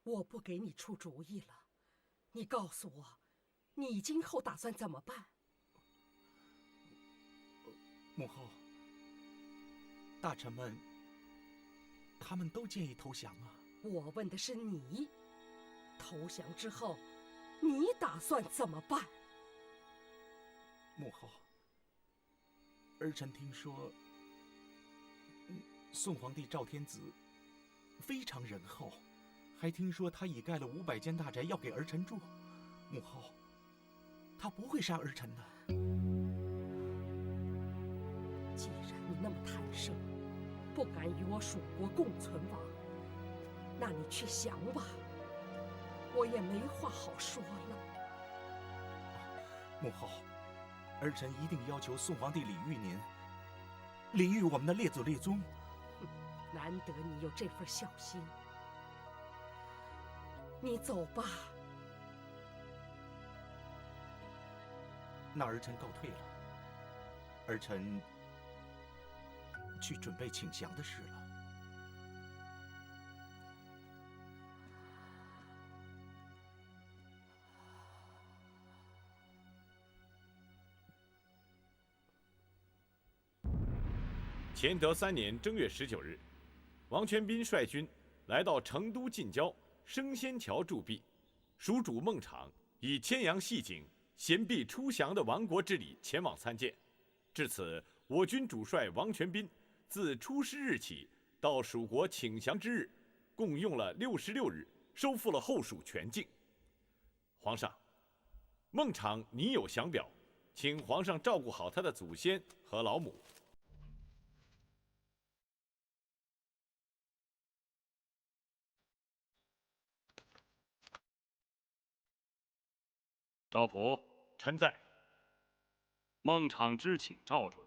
我不给你出主意了，你告诉我，你今后打算怎么办？母后，大臣们，他们都建议投降啊。我问的是你，投降之后，你打算怎么办？母后，儿臣听说，宋皇帝赵天子非常仁厚。还听说他已盖了500间大宅要给儿臣住，母后，他不会杀儿臣的。既然你那么贪生，不敢与我蜀国共存亡，那你去降吧，我也没话好说了。母后，儿臣一定要求宋皇帝礼遇您，礼遇我们的列祖列宗。难得你有这份孝心。你走吧。那儿臣告退了。儿臣去准备请降的事了。乾德3年正月19日，王全斌率军来到成都近郊升仙桥驻壁，蜀主孟昶以牵羊戏景、衔璧出降的亡国之礼前往参见。至此，我军主帅王全斌自出师日起到蜀国请降之日，共用了66日，收复了后蜀全境。皇上，孟昶拟有降表，请皇上照顾好他的祖先和老母。赵普，臣在。孟昶之请照准。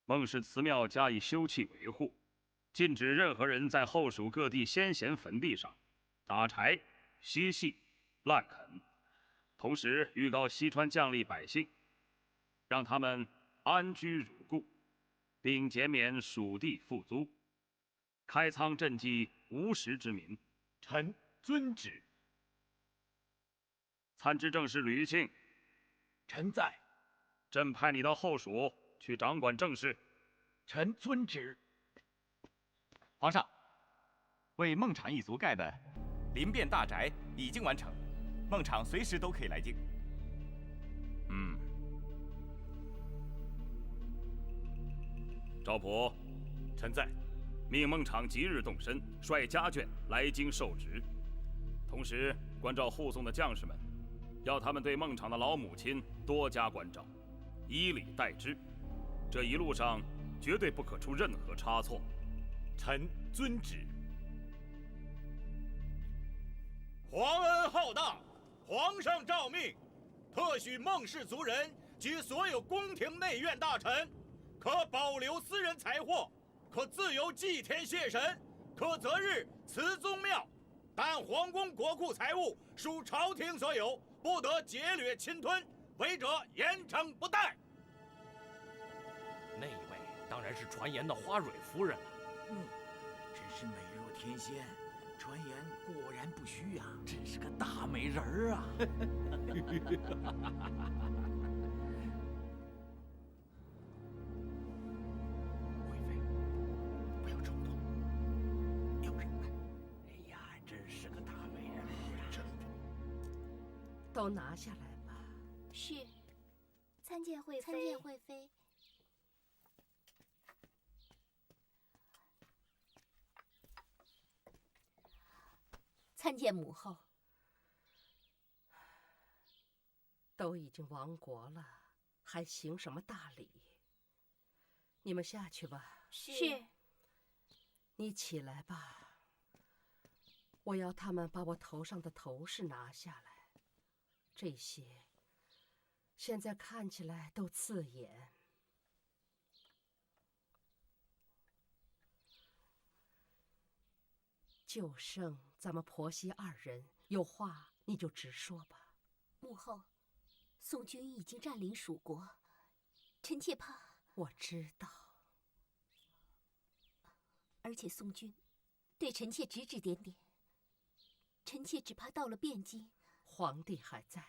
孟氏祠庙加以修葺维护，禁止任何人在后蜀各地先贤坟地上打柴、嬉戏、滥垦。同时预告西川将吏百姓，让他们安居如故，并减免蜀地赋租，开仓赈济无食之民。臣遵旨。参知政事吕庆，臣在。朕派你到后蜀去掌管政事。臣遵旨。皇上，为孟昶一族盖的临便大宅已经完成，孟昶随时都可以来京。赵普，臣在。命孟昶即日动身，率家眷来京受职，同时关照护送的将士们，要他们对孟昶的老母亲多加关照，以礼待之。这一路上绝对不可出任何差错。臣遵旨。皇恩浩荡，皇上诏命，特许孟氏族人及所有宫廷内院大臣，可保留私人财货，可自由祭天谢神，可择日辞宗庙，但皇宫国库财物属朝廷所有，不得劫掠侵吞，违者严惩不贷。那一位当然是传言的花蕊夫人了。真是美若天仙，传言果然不虚啊！真是个大美人儿啊！贵妃，不要都拿下来吧。是，参见惠妃。参见惠妃。参见母后。都已经亡国了，还行什么大礼？你们下去吧。是。你起来吧。我要他们把我头上的头饰拿下来，这些现在看起来都刺眼。就剩咱们婆媳二人，有话你就直说吧。母后，宋军已经占领蜀国，臣妾怕。我知道。而且宋军对臣妾指指点点，臣妾只怕到了汴京，皇帝还在，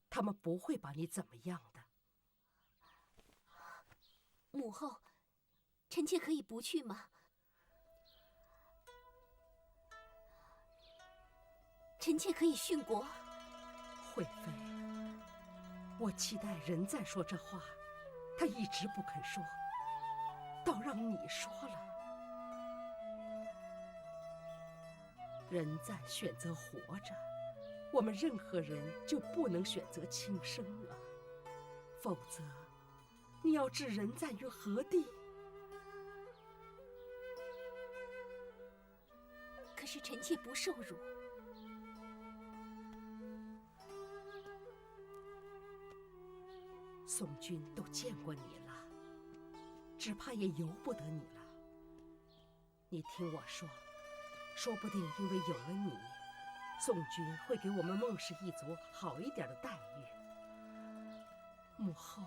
他们不会把你怎么样的。母后，臣妾可以不去吗？臣妾可以殉国。惠妃，我期待人在说这话，他一直不肯说，倒让你说了。人在选择活着，我们任何人就不能选择轻生了，否则你要置人在于何地？可是臣妾不受辱。宋军都见过你了，只怕也由不得你了。你听我说，说不定因为有了你，宋军会给我们孟氏一族好一点的待遇。母后，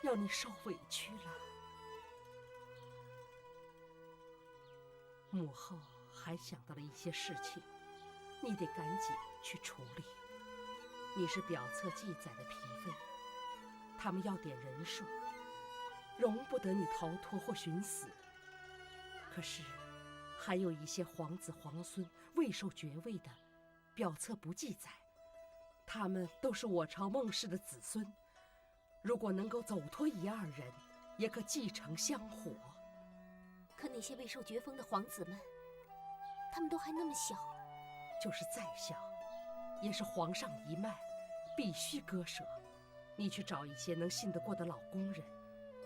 要你受委屈了。母后还想到了一些事情，你得赶紧去处理。你是表册记载的嫔妃，他们要点人数，容不得你逃脱或寻死。可是还有一些皇子皇孙未受爵位的，表册不记载，他们都是我朝孟氏的子孙，如果能够走脱一二人，也可继承香火。可那些未受爵封的皇子们，他们都还那么小，就是再小，也是皇上一脉，必须割舍。你去找一些能信得过的老工人，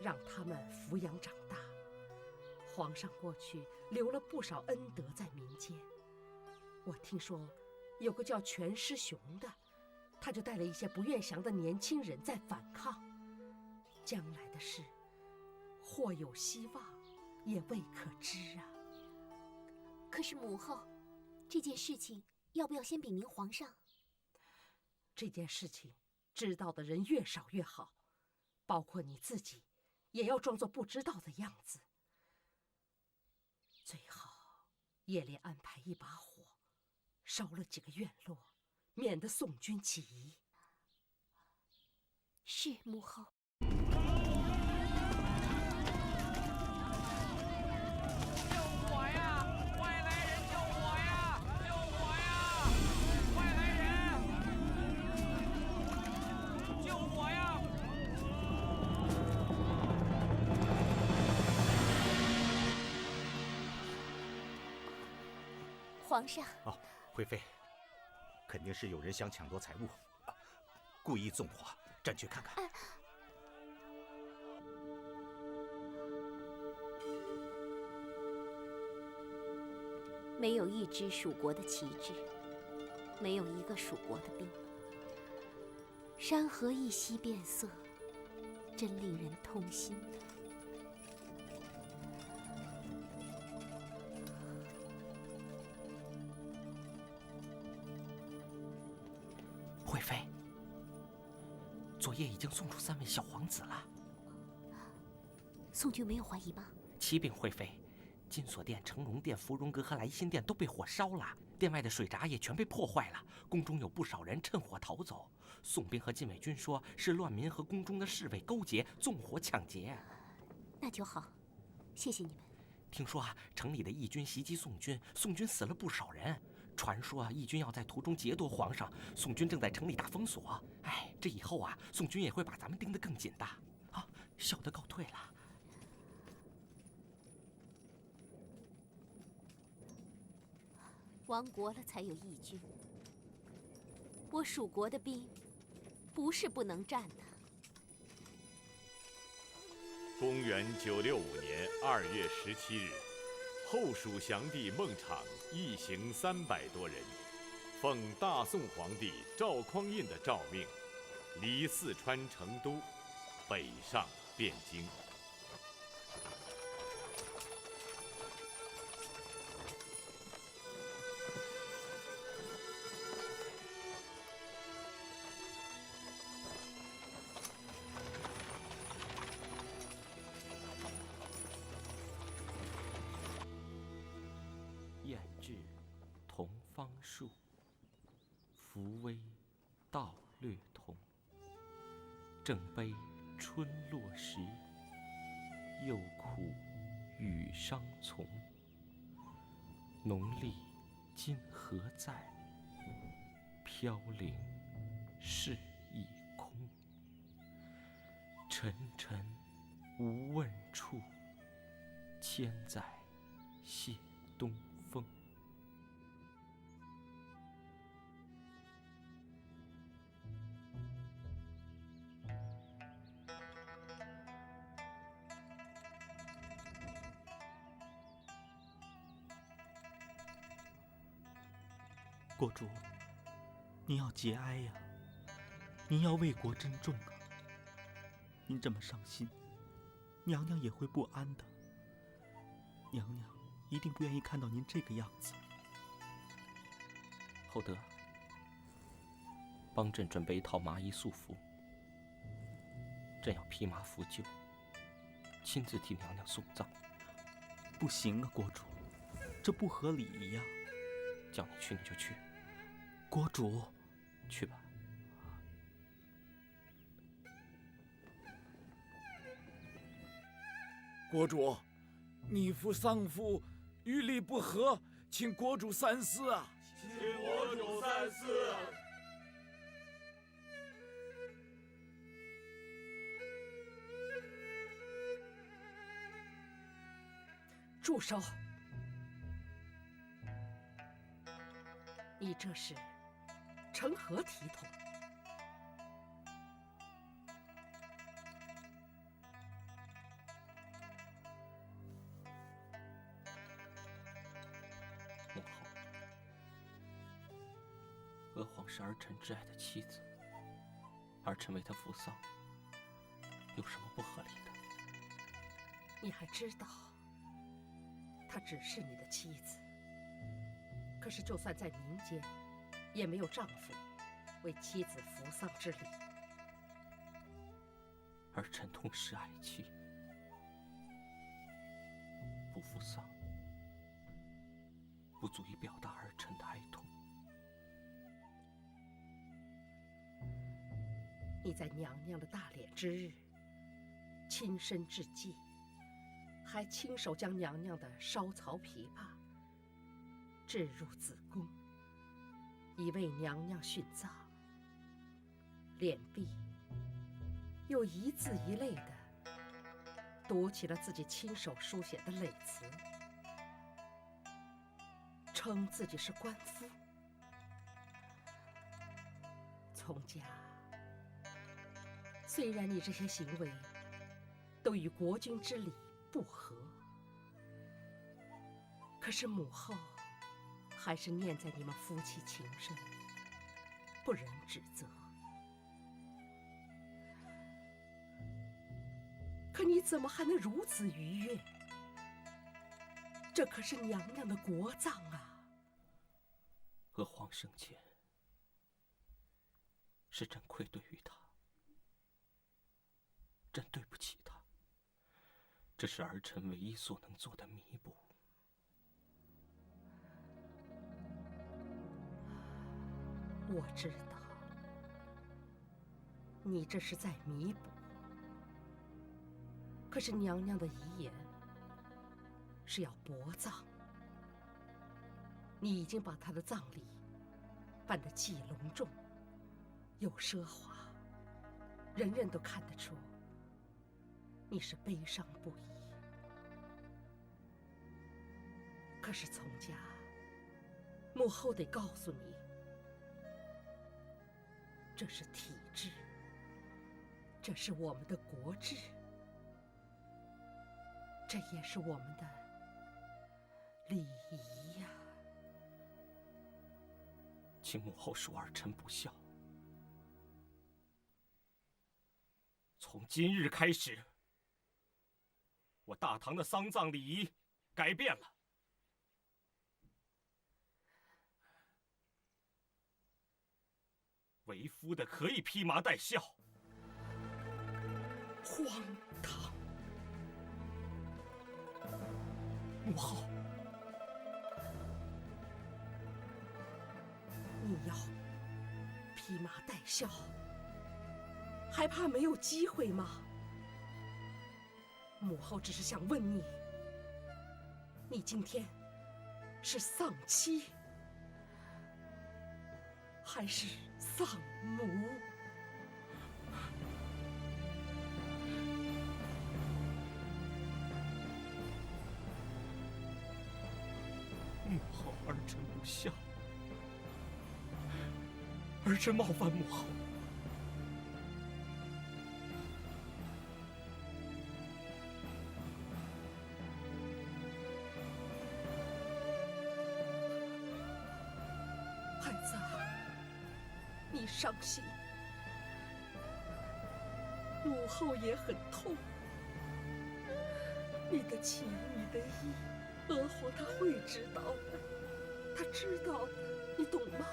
让他们抚养长大。皇上过去留了不少恩德在民间，我听说有个叫全师雄的，他就带了一些不愿降的年轻人在反抗。将来的事，或有希望，也未可知啊。可是母后，这件事情要不要先禀明皇上？这件事情知道的人越少越好，包括你自己，也要装作不知道的样子。最好夜里安排一把火，烧了几个院落，免得宋军起疑。是母后。皇上，哦，惠妃，肯定是有人想抢夺财物，故意纵火，朕去看看。没有一支蜀国的旗帜，没有一个蜀国的兵，山河一夕变色，真令人痛心。惠妃，昨夜已经送出3位小皇子了。宋军没有怀疑吗？启禀惠妃，金锁殿、成荣殿、芙蓉阁和来辛殿都被火烧了，殿外的水闸也全被破坏了，宫中有不少人趁火逃走。宋兵和禁卫军说是乱民和宫中的侍卫勾结，纵火抢劫。那就好，谢谢你们。听说城里的义军袭击宋军，宋军死了不少人，传说义军要在途中劫夺皇上，宋军正在城里打封锁。哎，这以后啊，宋军也会把咱们盯得更紧的。啊，小的告退了。亡国了才有义军，我蜀国的兵不是不能战的。公元965年2月17日，后蜀降帝孟昶一行300多人，奉大宋皇帝赵匡胤的诏命，离四川成都，北上汴京。雁至同方树，扶危道略同。正悲春落时，又苦雨伤从。农历今何在？飘零是一空。沉沉无问处，千载谢东风。国主，您要节哀呀，您要为国珍重啊。您这么伤心，娘娘也会不安的。娘娘一定不愿意看到您这个样子。厚德，帮朕准备一套麻衣素服，朕要披麻拂柩，亲自替娘娘送葬。不行啊，国主，这不合理呀。叫你去你就去。国主，去吧。国主，逆父丧父，与理不合，请国主三思啊！请国主三思。住手！你这是成何体统？母后，娥皇是儿臣挚爱的妻子，儿臣为她服丧，有什么不合理的？你还知道，她只是你的妻子。可是，就算在民间，也没有丈夫为妻子服丧之礼。儿臣痛失爱妻，不服丧，不足以表达儿臣的哀痛。你在娘娘的大殓之日，亲身致祭，还亲手将娘娘的烧曹琵琶置入子宫，以为娘娘殉葬。脸壁又一字一泪地读起了自己亲手书写的泪词，称自己是官夫。从家，虽然你这些行为都与国君之礼不合，可是母后还是念在你们夫妻情深，不忍指责。可你怎么还能如此愉悦？这可是娘娘的国葬啊！娥皇生前，是朕愧对于她，朕对不起她，这是儿臣唯一所能做的弥补。我知道，你这是在弥补。可是娘娘的遗言是要薄葬，你已经把他的葬礼办得既隆重又奢华，人人都看得出你是悲伤不已。可是从家，母后得告诉你，这是体制，这是我们的国制，这也是我们的礼仪呀。请母后恕儿臣不孝。从今日开始，我大唐的丧葬礼仪改变了。为夫的可以披麻戴孝。荒唐！母后，你要披麻戴孝，还怕没有机会吗？母后只是想问你，你今天是丧妻，还是丧母？母后，儿臣不孝，儿臣冒犯母后。孩子，你伤心，母后也很痛。你的情，你的义，娥皇他会知道的，他知道的，你懂吗？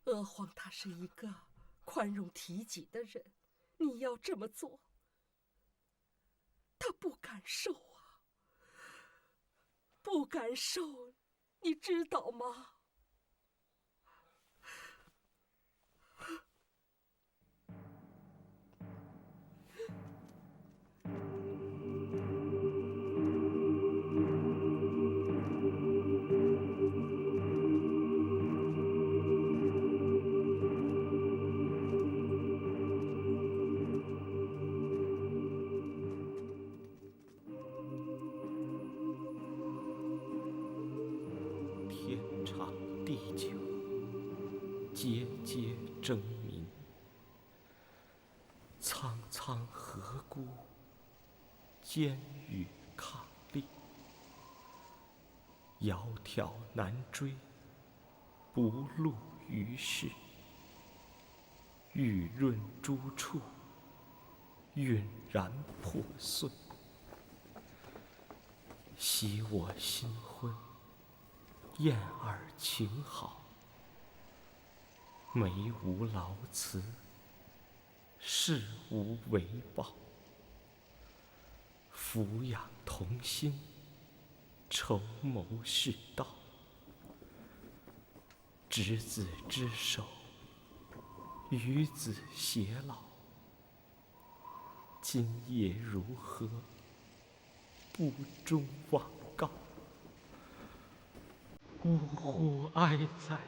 娥皇他是一个宽容体己的人，你要这么做，他不敢受啊，不敢受，你知道吗？天长地久，节节争鸣。苍苍河谷，监狱抗力。窈窕难追，不露于世。玉润诸处，晕然破碎。惜我新婚，燕尔情好。眉无劳辞，事无为报。抚养童心，筹谋世道。执子之手，与子偕老。今夜如何？不忠枉告。呜呼哀哉！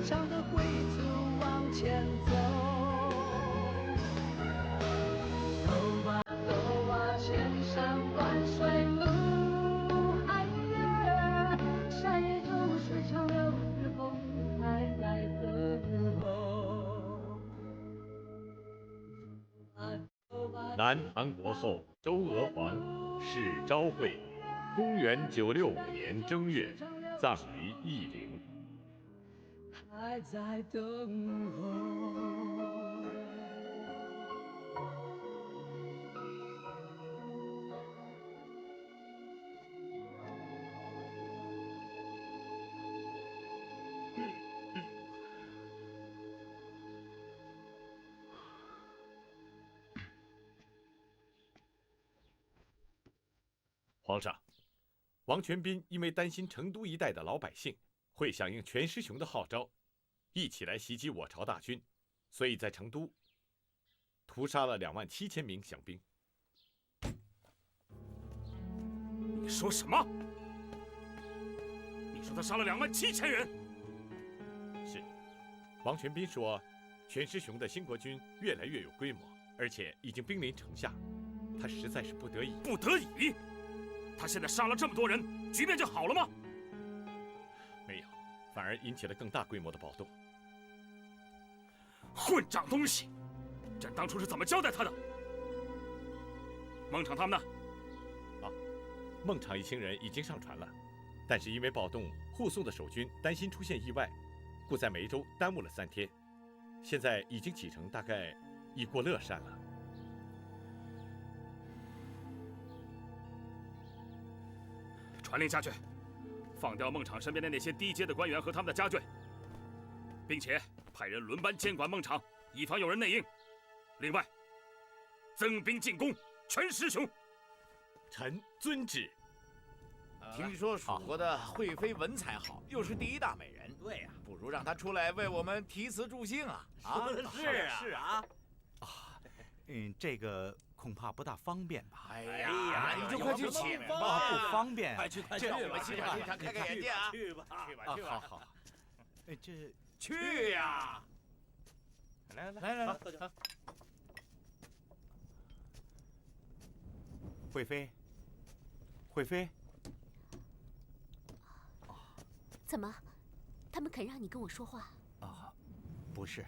照着规则往前走。走吧走吧，千山万水路还远，山也有水长流，日后还来等候。南唐国后周娥皇谥昭惠，公元965年正月，葬于义陵。还在等候。皇上，王全斌因为担心成都一带的老百姓会响应全师雄的号召，一起来袭击我朝大军，所以在成都屠杀了27000名降兵。你说什么？你说他杀了27000人？是，王全斌说，全师雄的兴国军越来越有规模，而且已经兵临城下，他实在是不得已。不得已？他现在杀了这么多人，局面就好了吗？没有，反而引起了更大规模的暴动。混账东西！朕当初是怎么交代他的？孟昶他们呢？孟昶一行人已经上船了，但是因为暴动，护送的守军担心出现意外，故在梅州耽误了3天。现在已经启程，大概已过乐山了。传令下去，放掉孟昶身边的那些低阶的官员和他们的家眷，并且派人轮班监管孟昶，以防有人内应。另外，增兵进攻全师雄。臣遵旨。听说蜀国的惠妃文采好，又是第一大美人，对呀，不如让她出来为我们题词助兴啊！说的是啊。这个恐怕不大方便吧？哎呀，你就快去请吧，不方便。快去吧，欣赏欣赏，开开眼界啊！去吧，好。这去呀！来，惠妃，惠妃。怎么？他们肯让你跟我说话？不是，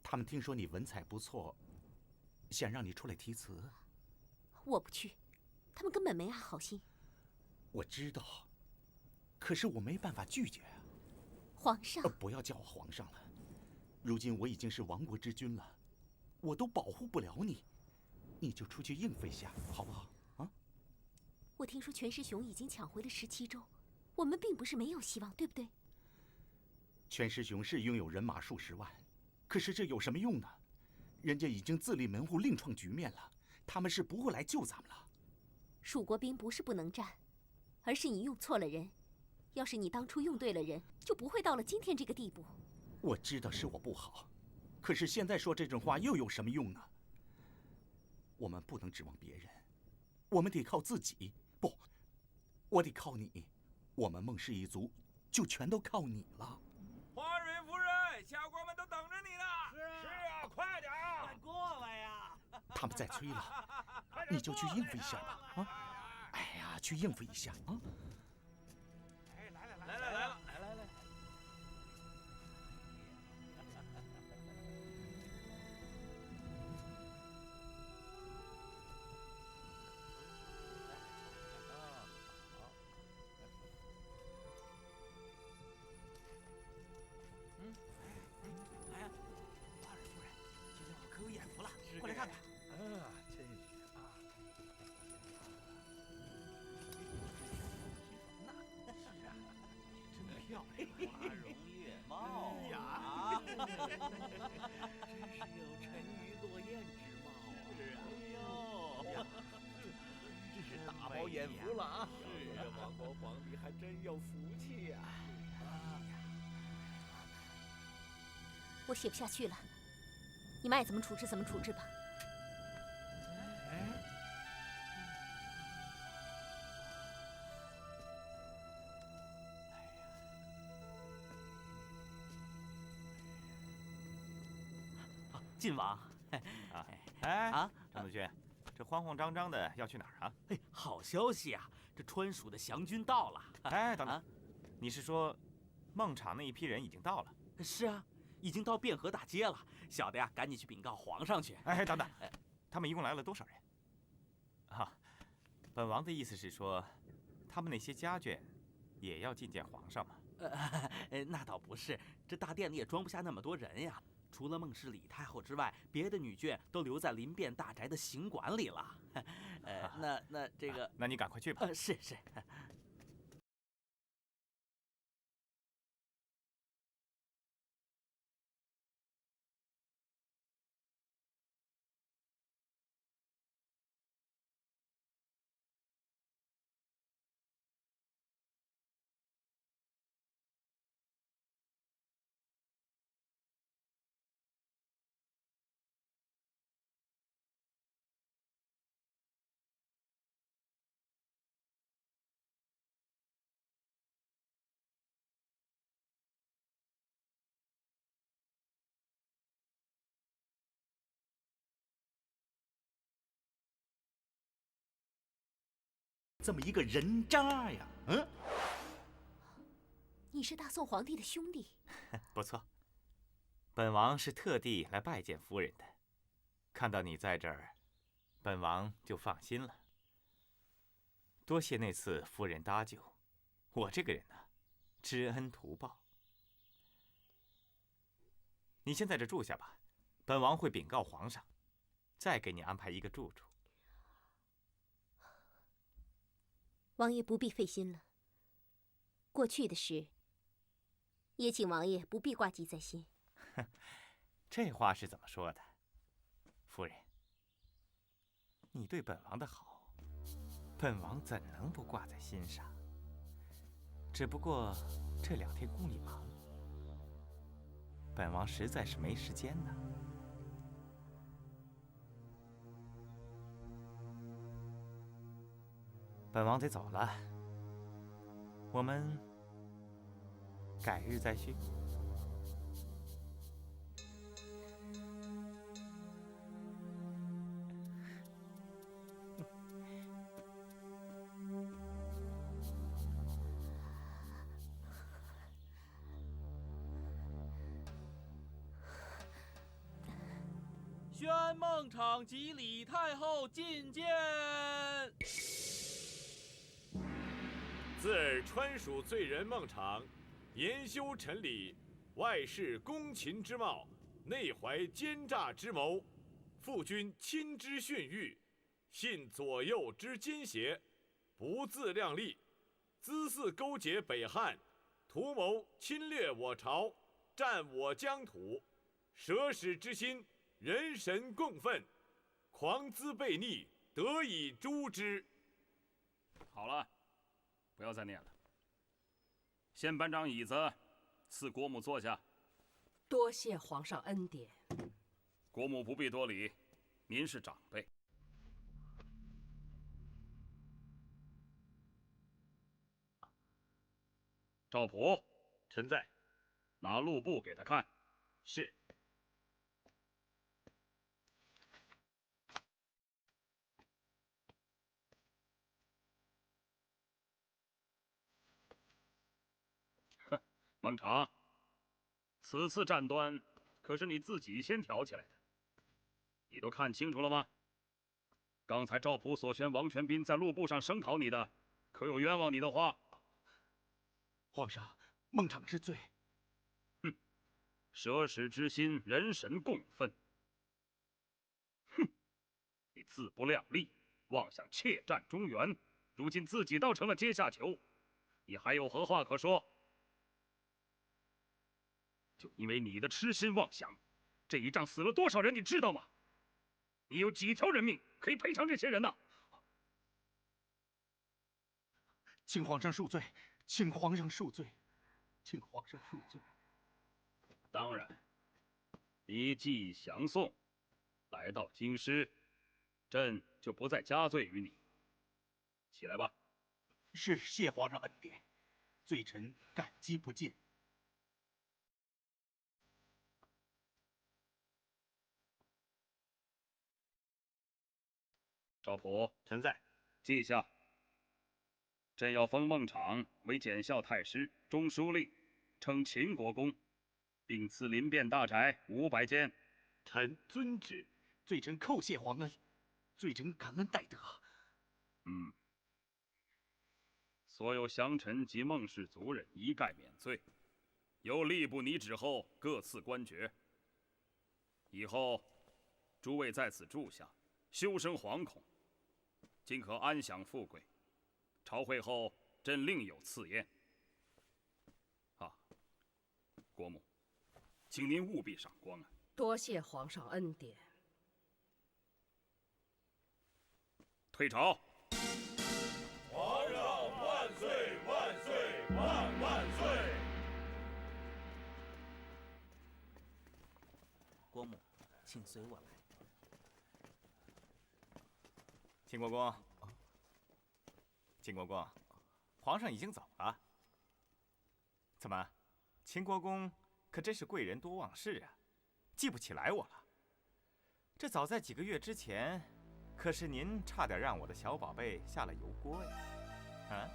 他们听说你文采不错，想让你出来题词。我不去，他们根本没安好心。我知道，可是我没办法拒绝啊。皇上，不要叫我皇上了，如今我已经是亡国之君了，我都保护不了你，你就出去应付一下，好不好？啊？我听说全师雄已经抢回了17州。我们并不是没有希望，对不对？全师雄是拥有人马数10万，可是这有什么用呢？人家已经自立门户，另创局面了，他们是不会来救咱们了。蜀国兵不是不能战，而是你用错了人。要是你当初用对了人，就不会到了今天这个地步。我知道是我不好，可是现在说这种话又有什么用呢？我们不能指望别人，我们得靠自己。不，我得靠你。我们孟氏一族就全都靠你了。华蕊夫人，下官们都等着你呢。是啊，快点啊！快过来呀！他们在催了，你就去应付一下吧。啊！哎呀，去应付一下啊！来。过来看看。真是啊！那是啊，真漂亮，花容月貌呀！真是有沉鱼落雁之貌啊！是啊，哎呦，真是大饱眼福了啊！是啊，亡国皇帝还真有福气呀！我写不下去了。你们爱怎么处置怎么处置吧。晋王。哎，张子轩，这慌慌张张的要去哪儿啊？哎，好消息啊！这川蜀的降军到了。哎，等等，你是说孟昶那一批人已经到了？是啊，已经到汴河大街了。小的呀，赶紧去禀告皇上去。哎，等等，他们一共来了多少人？啊，本王的意思是说，他们那些家眷也要觐见皇上吗？那倒不是，这大殿里也装不下那么多人呀。除了孟氏李太后之外，别的女眷都留在临汴大宅的行馆里了。那这个，那你赶快去吧。是。这么一个人渣呀！你是大宋皇帝的兄弟？不错，本王是特地来拜见夫人的。看到你在这儿，本王就放心了。多谢那次夫人搭救，我这个人呢，知恩图报。你先在这住下吧，本王会禀告皇上，再给你安排一个住处。王爷不必费心了。过去的事，也请王爷不必挂记在心。这话是怎么说的？夫人，你对本王的好，本王怎能不挂在心上？只不过这2天宫里忙，本王实在是没时间呢。本王得走了，我们改日再续。宣孟昶及李太后觐见。自尔川蜀罪人孟昶，言修臣礼，外饰恭勤之貌，内怀奸诈之谋，父君亲之训谕，信左右之奸邪，不自量力，滋肆勾结北汉，图谋侵略我朝，占我疆土，舍使之心，人神共愤，狂滋悖逆，得以诛之。好了，不要再念了。先搬张椅子，赐国母坐下。多谢皇上恩典。国母不必多礼，您是长辈。赵普，臣在。拿录簿给他看。是。孟昶，此次战端可是你自己先挑起来的，你都看清楚了吗？刚才赵普所宣王全斌在录簿上声讨你的，可有冤枉你的话？皇上，孟昶知罪。哼，舍使之心，人神共愤。哼，你自不量力，妄想窃占中原，如今自己倒成了阶下囚，你还有何话可说？就因为你的痴心妄想，这一仗死了多少人，你知道吗？你有几条人命可以赔偿这些人呢？请皇上恕罪，请皇上恕罪，请皇上恕罪。当然，你既已降宋，来到京师，朕就不再加罪于你。起来吧。是，谢皇上恩典，罪臣感激不尽。赵普，臣在。记下。朕要封孟昶为检校太师、中书令，称秦国公，并赐临汴大宅500间。臣遵旨。罪臣叩谢皇恩，罪臣感恩戴德。所有降臣及孟氏族人一概免罪，由吏部拟旨后各赐官爵。以后诸位在此住下，休生惶恐，今可安享富贵。朝会后，朕另有赐宴。国母，请您务必赏光啊！多谢皇上恩典。退朝。皇上万岁万岁万万岁！国母，请随我来。秦国公，秦国公，皇上已经走了。怎么，秦国公可真是贵人多忘事啊，记不起来我了。这早在几个月之前，可是您差点让我的小宝贝下了油锅呀！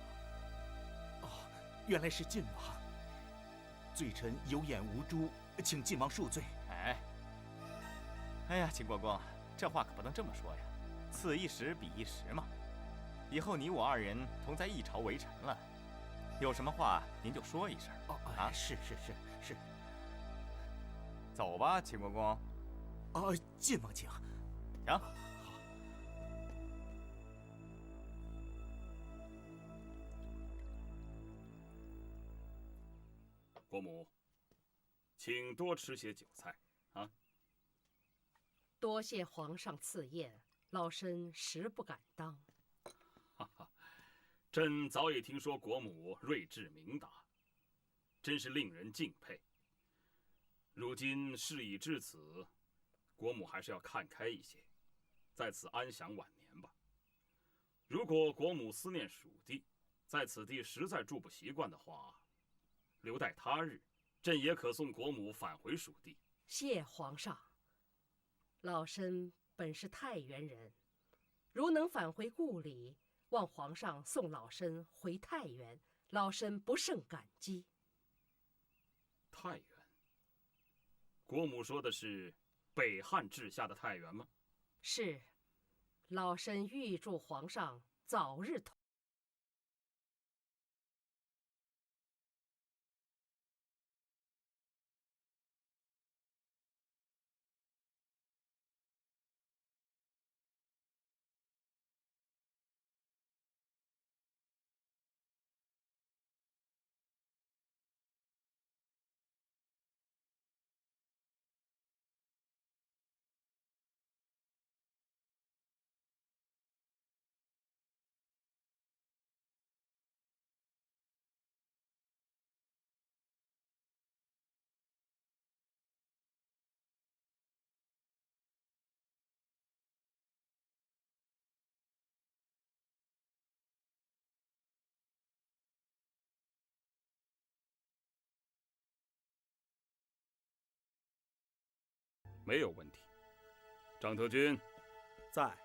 原来是晋王，罪臣有眼无珠，请晋王恕罪。哎呀，秦国公，这话可不能这么说呀，此一时彼一时嘛。以后你我2人同在一朝为臣了，有什么话您就说一声。是。走吧，秦国公。晋王请。行。国母，请多吃些酒菜啊！多谢皇上赐宴，老身实不敢当。朕早已听说国母睿智明达，真是令人敬佩。如今事已至此，国母还是要看开一些，在此安享晚年吧。如果国母思念蜀地，在此地实在住不习惯的话，留待他日，朕也可送国母返回蜀地。谢皇上。老身本是太原人，如能返回故里，望皇上送老身回太原，老身不胜感激。太原，国母说的是北汉治下的太原吗？是，老身预祝皇上早日同。没有问题。张特军，在。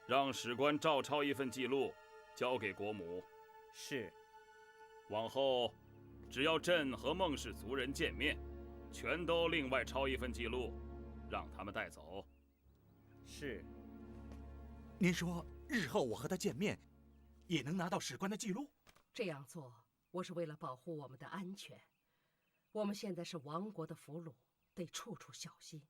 让史官照抄一份记录，交给国母。是。往后，只要朕和孟氏族人见面，全都另外抄一份记录，让他们带走。是。您说日后我和他见面，也能拿到史官的记录？这样做，我是为了保护我们的安全。我们现在是亡国的俘虏，得处处小心。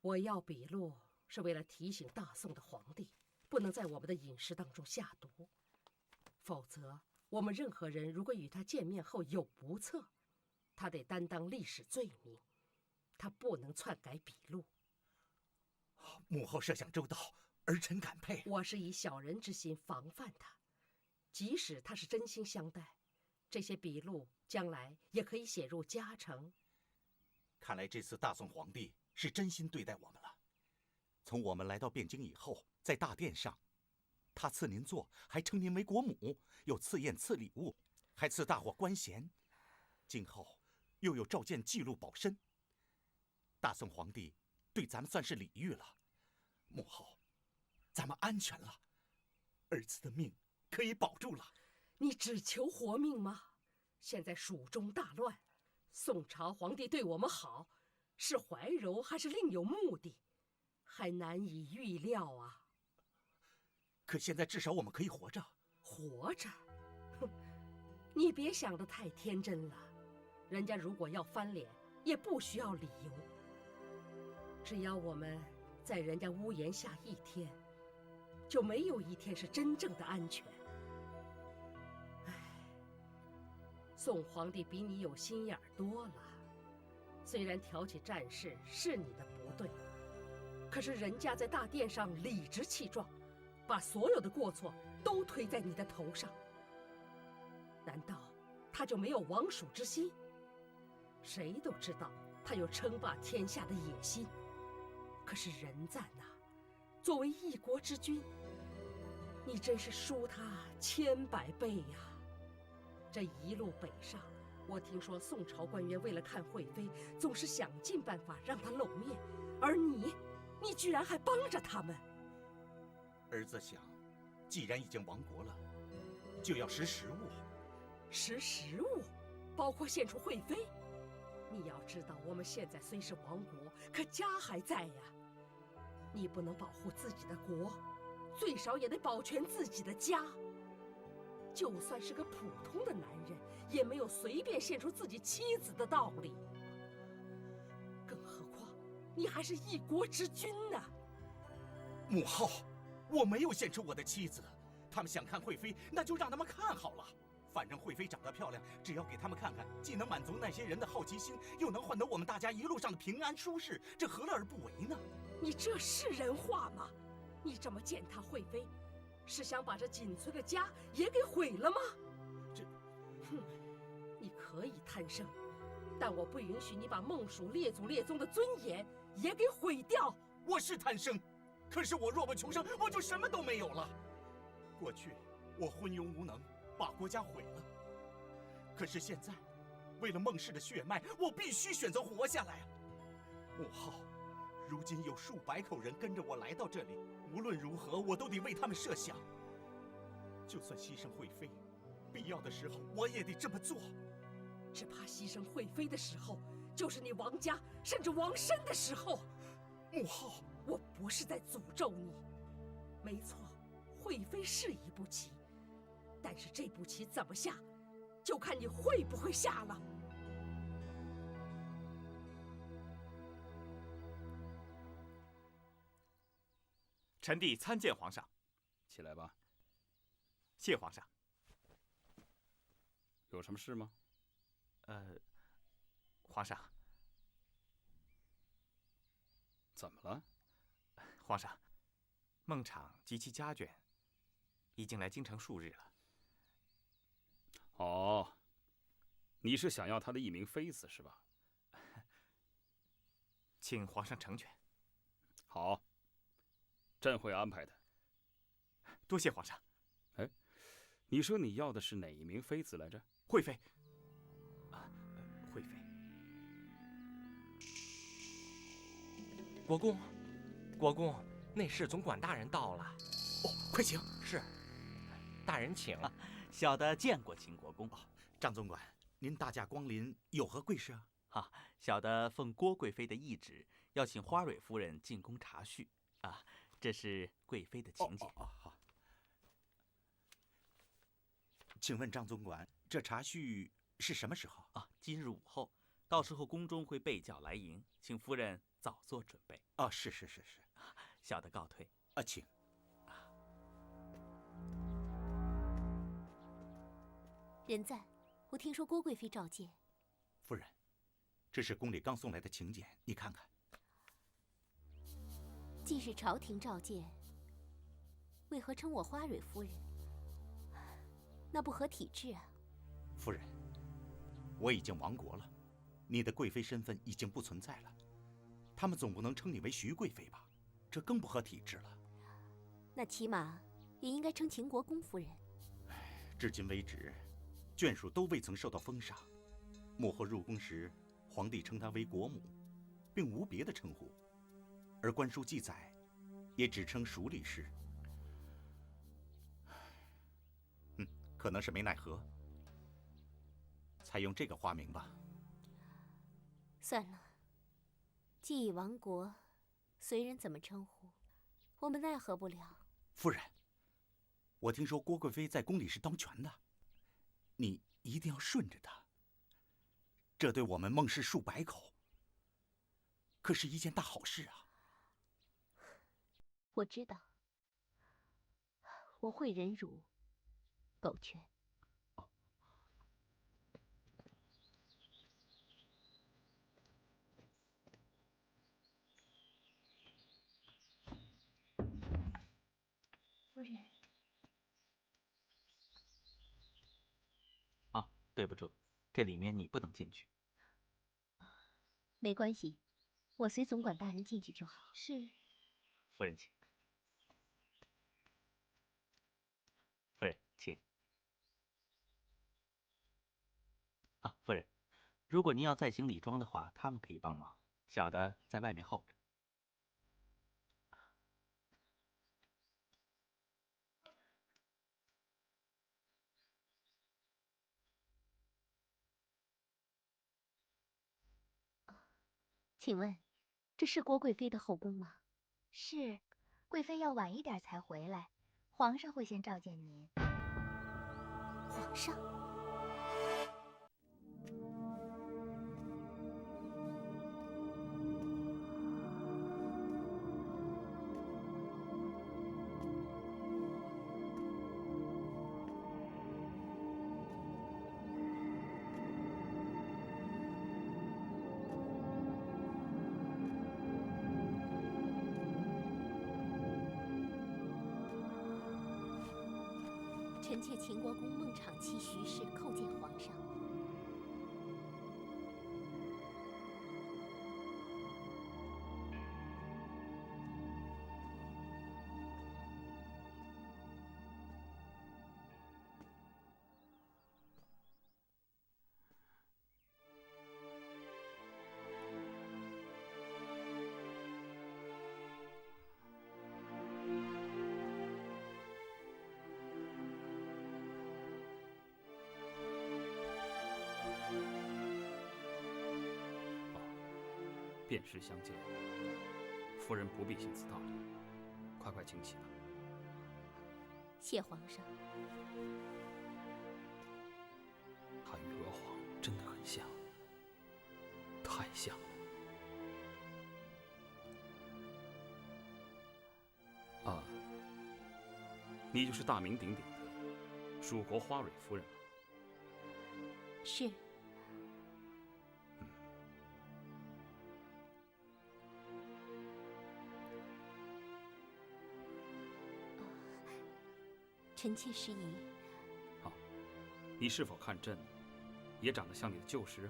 我要笔录，是为了提醒大宋的皇帝，不能在我们的饮食当中下毒，否则我们任何人如果与他见面后有不测，他得担当历史罪名，他不能篡改笔录。母后设想周到，儿臣感佩。我是以小人之心防范他，即使他是真心相待，这些笔录将来也可以写入家程。看来这次大宋皇帝是真心对待我们了。从我们来到汴京以后，在大殿上，他赐您座，还称您为国母，又赐宴赐礼物，还赐大伙官衔。今后又有召见记录保身，大宋皇帝对咱们算是礼遇了。母后，咱们安全了，儿子的命可以保住了。你只求活命吗？现在蜀中大乱，宋朝皇帝对我们好，是怀柔还是另有目的，还难以预料啊。可现在至少我们可以活着。活着？哼，你别想得太天真了。人家如果要翻脸，也不需要理由。只要我们在人家屋檐下一天，就没有一天是真正的安全。唉，宋皇帝比你有心眼多了。虽然挑起战事是你的不对，可是人家在大殿上理直气壮，把所有的过错都推在你的头上。难道他就没有王蜀之心？谁都知道他有称霸天下的野心。可是人赞呐，作为一国之君，你真是输他千百倍呀！这一路北上，我听说宋朝官员为了看惠妃，总是想尽办法让她露面，而你居然还帮着他们。儿子想，既然已经亡国了，就要识时务。识时务，包括献出惠妃。你要知道，我们现在虽是亡国，可家还在呀。你不能保护自己的国，最少也得保全自己的家。就算是个普通的男人，也没有随便献出自己妻子的道理。更何况，你还是一国之君呢。母后，我没有献出我的妻子，他们想看惠妃，那就让他们看好了。反正惠妃长得漂亮，只要给他们看看，既能满足那些人的好奇心，又能换得我们大家一路上的平安舒适，这何乐而不为呢？你这是人话吗？你这么践踏惠妃，是想把这仅存的家也给毁了吗？哼，你可以贪生，但我不允许你把孟蜀列祖列宗的尊严也给毁掉。我是贪生，可是我若不求生，我就什么都没有了。过去我昏庸无能，把国家毁了。可是现在，为了孟氏的血脉，我必须选择活下来。母后，如今有数百口人跟着我来到这里，无论如何，我都得为他们设想。就算牺牲惠妃，必要的时候我也得这么做。只怕牺牲惠妃的时候，就是你王家甚至王身的时候。母后，我不是在诅咒你。没错，惠妃是一步棋，但是这步棋怎么下，就看你会不会下了。臣弟参见皇上。起来吧。谢皇上。有什么事吗？皇上。怎么了？皇上，孟昶及其家眷已经来京城数日了。哦，你是想要他的一名妃子是吧？请皇上成全。好，朕会安排的。多谢皇上。哎，你说你要的是哪一名妃子来着？惠妃。惠妃。国公，国公，内侍总管大人到了。哦，快请。是，大人请。小的见过秦国公。张总管，您大驾光临，有何贵事啊？小的奉郭贵妃的懿旨，要请花蕊夫人进宫查叙。这是贵妃的请柬。好。请问张总管，这查叙是什么时候？今日午后，到时候宫中会备轿来迎，请夫人早做准备。是。小的告退。请。人赞，我听说郭贵妃召见。夫人，这是宫里刚送来的请柬，你看看。既是朝廷召见，为何称我花蕊夫人？那不合体制啊。夫人，我已经亡国了，你的贵妃身份已经不存在了，他们总不能称你为徐贵妃吧？这更不合体制了。那起码也应该称秦国公夫人。至今为止，眷属都未曾受到封赏。母后入宫时，皇帝称她为国母，并无别的称呼，而官书记载，也只称蜀理氏，可能是没奈何，才用这个花名吧。算了，既已亡国，随人怎么称呼，我们奈何不了。夫人，我听说郭贵妃在宫里是当权的，你一定要顺着她。这对我们孟氏数百口，可是一件大好事啊！我知道，我会忍辱，苟全。夫人，啊，对不住，这里面你不能进去。没关系，我随总管大人进去就好。是。夫人请。夫人请。啊，夫人，如果您要再行礼装的话，他们可以帮忙，小的在外面候着。请问，这是郭贵妃的后宫吗？是，贵妃要晚一点才回来，皇上会先召见您。皇上。臣妾秦国公孟昶妻徐氏叩见皇上。便是相见，夫人不必行此大礼，快快请起吧。谢皇上。他与娥皇真的很像，太像了。啊，你就是大名鼎鼎的蜀国花蕊夫人吗？是。臣妾失仪。好，你是否看朕也长得像你的旧时？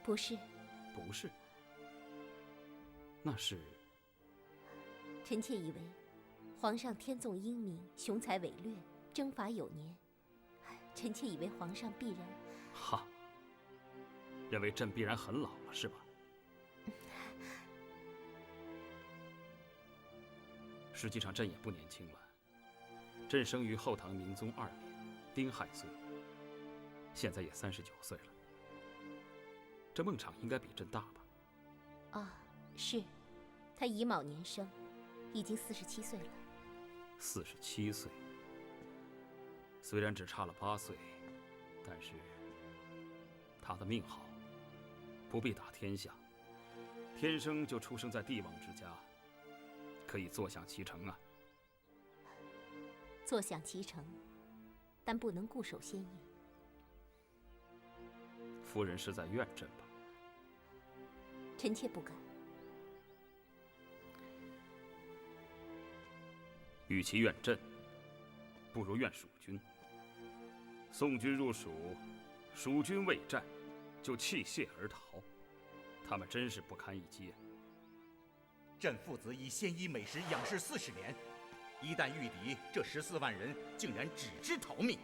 不是。不是？那是？臣妾以为，皇上天纵英明，雄才伟略，征伐有年。臣妾以为皇上必然……哈，认为朕必然很老了，是吧？实际上，朕也不年轻了。朕生于后唐明宗2年丁亥岁，现在也39岁了。这孟昶应该比朕大吧？啊，是，他乙卯年生，已经47岁了。47岁，虽然只差了8岁，但是他的命好，不必打天下，天生就出生在帝王之家，可以坐享其成啊。坐享其成，但不能固守先业。夫人是在怨朕吧？臣妾不敢。与其怨朕，不如怨蜀军。宋军入蜀，蜀军未战，就弃械而逃，他们真是不堪一击。朕父子以鲜衣美食养士40年。一旦遇敌，这14万人竟然只知逃命。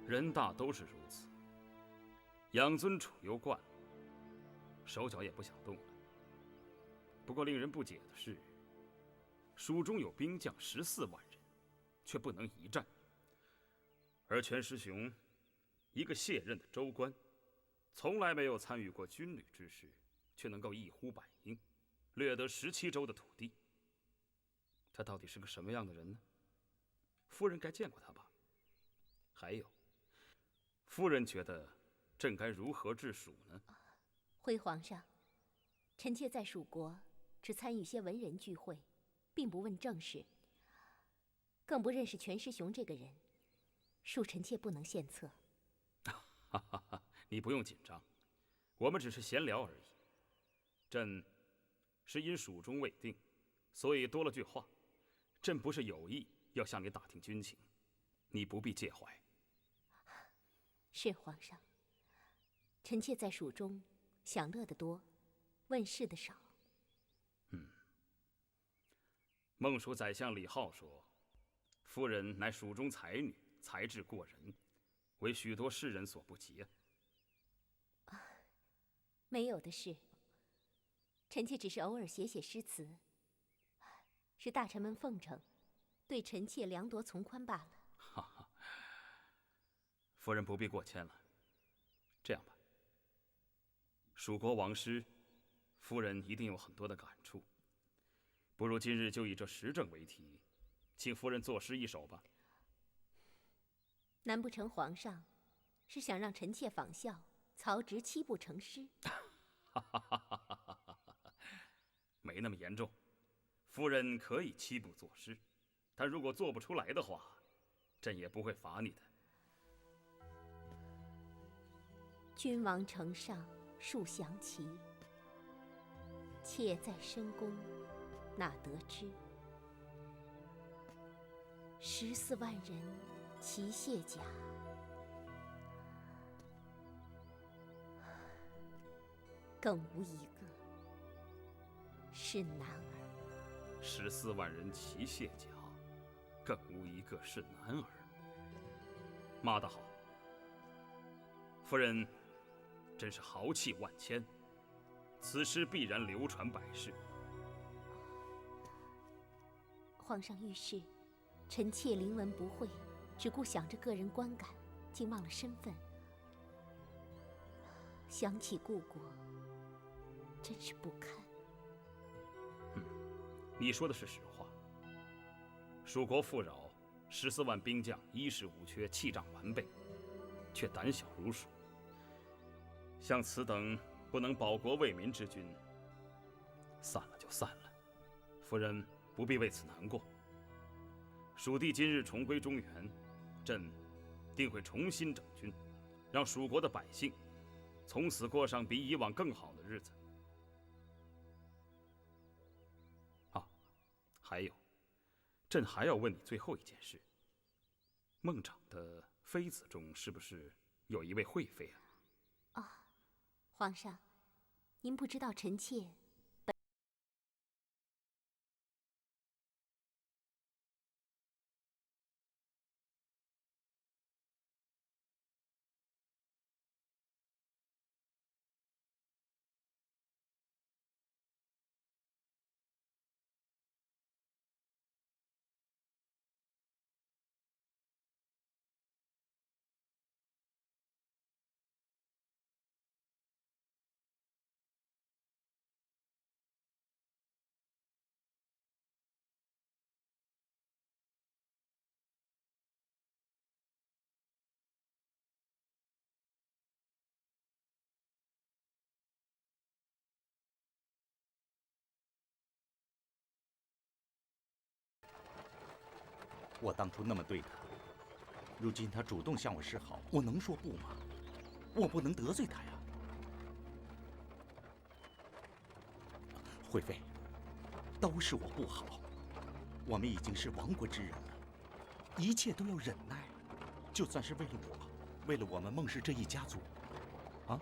人大都是如此，养尊处优惯了，手脚也不想动了。不过令人不解的是，蜀中有兵将14万人，却不能一战。而全师雄，一个卸任的州官，从来没有参与过军旅之事，却能够一呼百应，掠得17州的土地。他到底是个什么样的人呢？夫人该见过他吧？还有，夫人觉得朕该如何治蜀呢？回皇上，臣妾在蜀国只参与些文人聚会，并不问政事，更不认识全师雄这个人，恕臣妾不能献策。你不用紧张，我们只是闲聊而已。朕是因蜀中未定，所以多了句话。朕不是有意要向你打听军情，你不必介怀。是皇上，臣妾在蜀中享乐的多，问事的少。孟蜀宰相李浩说，夫人乃蜀中才女，才智过人，为许多世人所不及啊。没有的事，臣妾只是偶尔写写诗词，是大臣们奉承，对臣妾量夺从宽罢了。哈哈，夫人不必过谦了。这样吧，蜀国亡师，夫人一定有很多的感触。不如今日就以这时政为题，请夫人作诗一首吧。难不成皇上是想让臣妾仿效曹植7步成诗？没那么严重，夫人可以7步作诗，但如果做不出来的话，朕也不会罚你的。君王城上树降旗，妾在深宫哪得知？14万人齐卸甲，更无一个是男儿。14万人齐卸甲，更无一个是男儿。骂得好，夫人真是豪气万千，此诗必然流传百世。皇上遇事，臣妾灵文不讳，只顾想着个人观感，竟忘了身份。想起故国，真是不堪。你说的是实话。蜀国富饶，14万兵将，衣食无缺，气仗完备，却胆小如鼠。像此等不能保国为民之君，散了就散了，夫人不必为此难过。蜀地今日重归中原，朕定会重新整军，让蜀国的百姓从此过上比以往更好的日子。还有，朕还要问你最后一件事：孟昶的妃子中是不是有一位惠妃啊？皇上，您不知道臣妾我当初那么对他，如今他主动向我示好，我能说不吗？我不能得罪他呀。惠妃，都是我不好，我们已经是亡国之人了，一切都要忍耐，就算是为了我，为了我们孟氏这一家族，啊！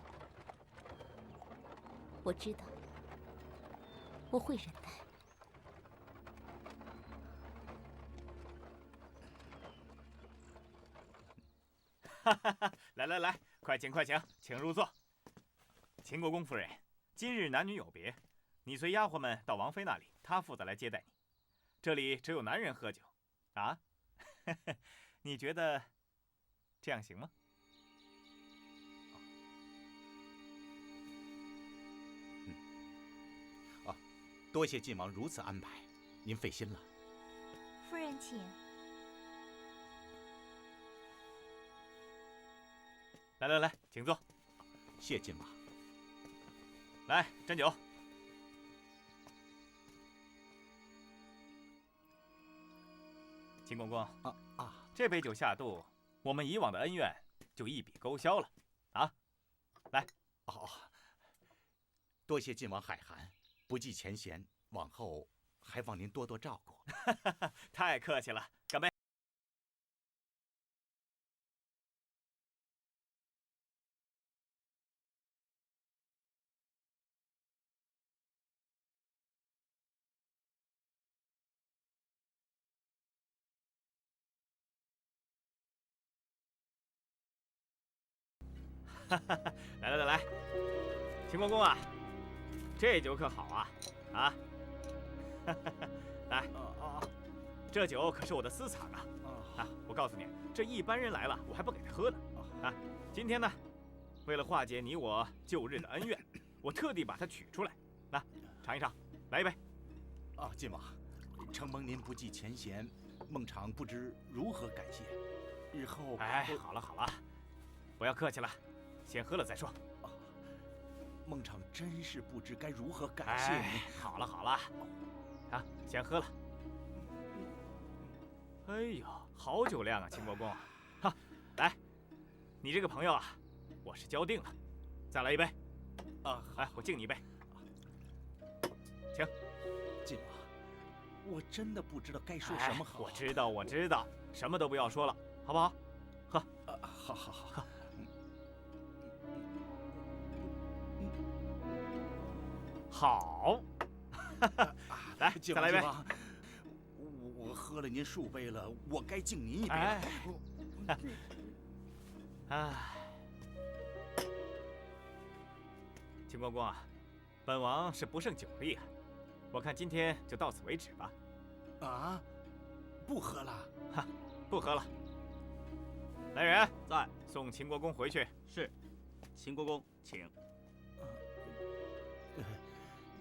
我知道，我会忍耐。来，快请，请入座。秦国公夫人，今日男女有别，你随丫鬟们到王妃那里，她负责来接待你。这里只有男人喝酒，啊？你觉得这样行吗？多谢晋王如此安排，您费心了。夫人请。来，请坐。谢晋王。来，斟酒。秦公公，这杯酒下肚，我们以往的恩怨就一笔勾销了，啊！来，多谢晋王海涵，不计前嫌，往后还望您多多照顾。太客气了，干杯！来，秦公公啊，这酒可好啊！来，这酒可是我的私藏啊！我告诉你，这一般人来了，我还不给他喝呢。今天呢，为了化解你我旧日的恩怨，我特地把它取出来，来尝一尝，来一杯。晋王，承蒙您不计前嫌，孟昶不知如何感谢。日后……好了，不要客气了，先喝了再说。孟昶真是不知该如何感谢您。好了，先喝了。哎呦，好酒量啊，秦国公。来，你这个朋友啊，我是交定了，再来一杯。我敬你一杯。请。晋王，我真的不知道该说什么好。我知道，什么都不要说了，好不好？喝。好。好，来，再来一杯。我喝了您数杯了，我该敬您一杯了。秦公公啊，本王是不胜酒力啊，我看今天就到此为止吧。不喝了？不喝了。来人，在送秦国公回去。是，秦国公，请。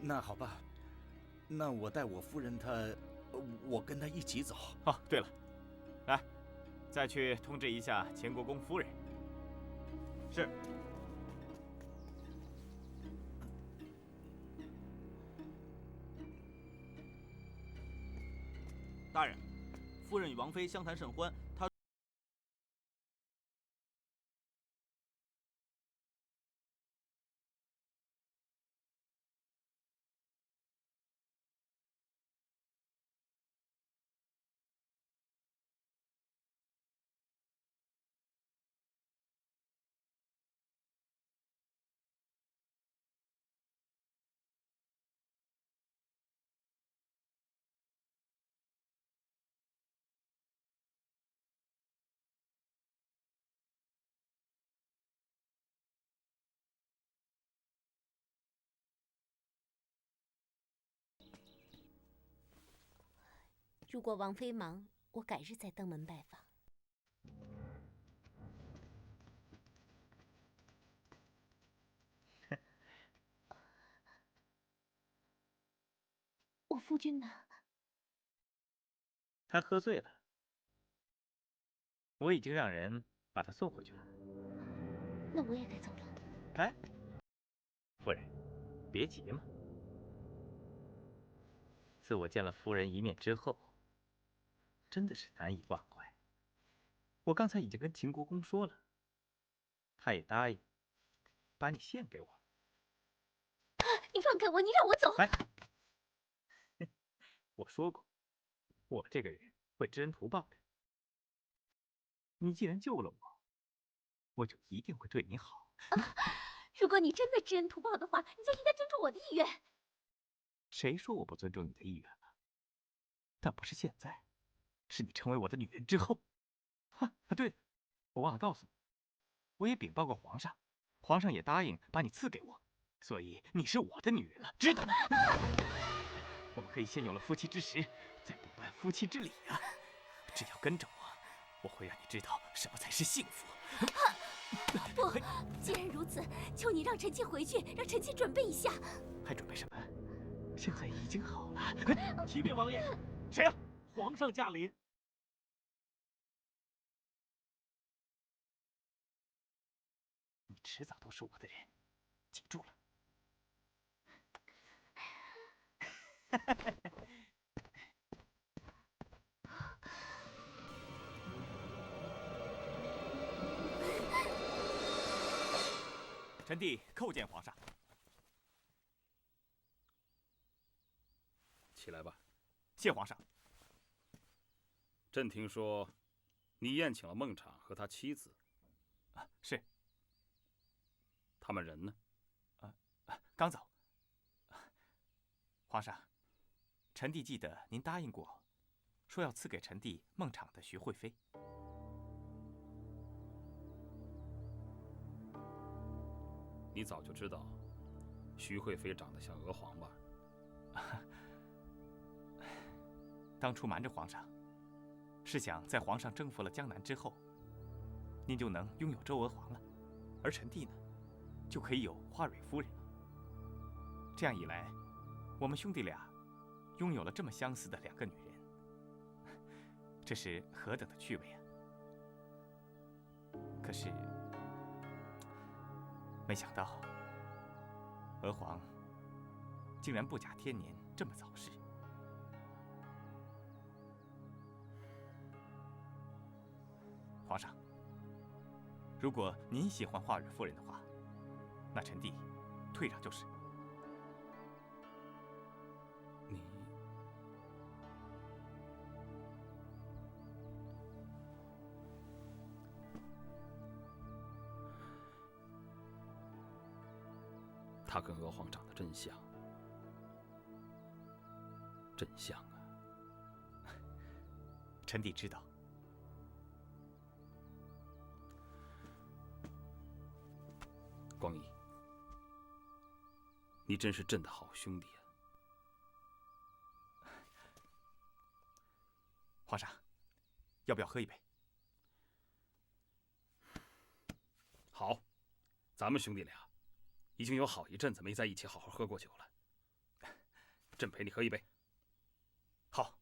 那好吧，那我带我夫人我跟她一起走。对了，来，再去通知一下秦国公夫人。是。大人，夫人与王妃相谈甚欢，她。如果王妃忙，我改日再登门拜访。我夫君呢？他喝醉了，我已经让人把他送回去了。那我也该走了。夫人，别急嘛。自我见了夫人一面之后，真的是难以忘怀。我刚才已经跟秦国公说了，他也答应把你献给我。你放开我！你让我走！我说过，我这个人会知恩图报的。你既然救了我，我就一定会对你好。如果你真的知恩图报的话，你就应该尊重我的意愿。谁说我不尊重你的意愿了？但不是现在，是你成为我的女人之后。对了，我忘了告诉你，我也禀报过皇上，皇上也答应把你赐给我，所以你是我的女人了，知道吗？我们可以先有了夫妻之实，再不夫妻之礼啊！只要跟着我，我会让你知道什么才是幸福。不，既然如此，求你让臣妾回去，让臣妾准备一下。还准备什么？现在已经好了。启禀王爷，谁呀？皇上驾临。你迟早都是我的人，记住了。臣弟叩见皇上。起来吧。谢皇上。朕听说，你宴请了孟昶和他妻子。是。他们人呢？刚走。皇上，臣弟记得您答应过，说要赐给臣弟孟昶的徐惠妃。你早就知道，徐惠妃长得像娥皇吧？当初瞒着皇上，是想在皇上征服了江南之后，您就能拥有周娥皇了，而臣弟呢，就可以有花蕊夫人了。这样一来，我们兄弟俩拥有了这么相似的2个女人，这是何等的趣味啊！可是，没想到，娥皇竟然不假天年这么早逝。皇上，如果您喜欢华蕊夫人的话，那臣弟退让就是。你他跟娥皇长得真像，真像啊！臣弟知道。光义，你真是朕的好兄弟啊！皇上，要不要喝一杯？好，咱们兄弟俩已经有好一阵子没在一起好好喝过酒了。朕陪你喝一杯。好。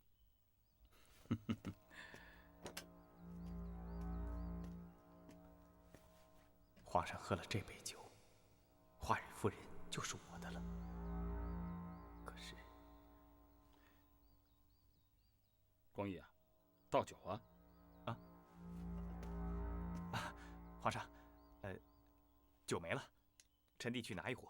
皇上喝了这杯酒，华蕊夫人就是我的了。可是，光义啊，倒酒啊！皇上，酒没了，臣弟去拿一壶。